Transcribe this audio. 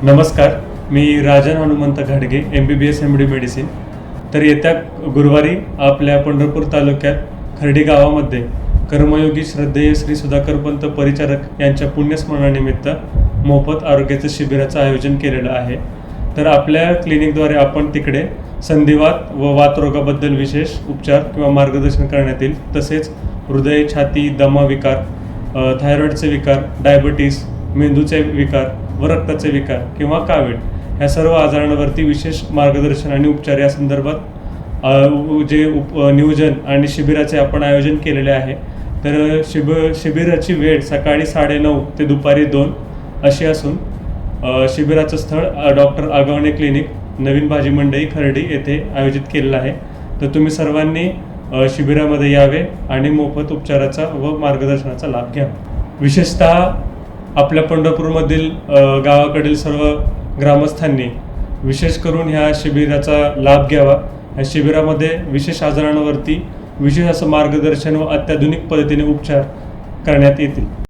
नमस्कार, मी राजन हनुमंत घाडगे, MBBS MD medicine. तर येत्या गुरुवारी आपल्या पंढरपूर तालुक्यात खर्डी गावामध्ये कर्मयोगी श्रद्धेय श्री सुधाकरपंत परिचारक यांच्या पुण्यस्मरणानिमित्त मोफत आरोग्याचं शिबिराचं आयोजन केलेलं आहे. तर आपल्या क्लिनिकद्वारे आपण तिकडे संधिवात व वातरोगाबद्दल विशेष उपचार किंवा मार्गदर्शन करण्यात येईल. तसेच हृदय, छाती, दमा विकार, थायरॉईडचे विकार, डायबिटीस, मेंदूचे विकार व रक्ताचे विकार किंवा कावीळ ह्या सर्व आजारांवरती विशेष मार्गदर्शन आणि उपचार या संदर्भात नियोजन आणि शिबिराचे आपण आयोजन केलेले आहे. तर शिबिराची वेळ सकाळी 9:30 ते दुपारी 2 अशी असून शिबिराचं स्थळ डॉक्टर आगवणे क्लिनिक, नवीन भाजी मंडई, खर्डी येथे आयोजित केलेलं आहे. तर तुम्ही सर्वांनी शिबिरामध्ये यावे आणि मोफत उपचाराचा व मार्गदर्शनाचा लाभ घ्यावा. विशेषतः आपल्या पंढरपूरमधील गावाकडील सर्व ग्रामस्थांनी विशेष करून ह्या शिबिराचा लाभ घ्यावा. ह्या शिबिरामध्ये विशेष आजारांवरती विशेष असं मार्गदर्शन व अत्याधुनिक पद्धतीने उपचार करण्यात येतील.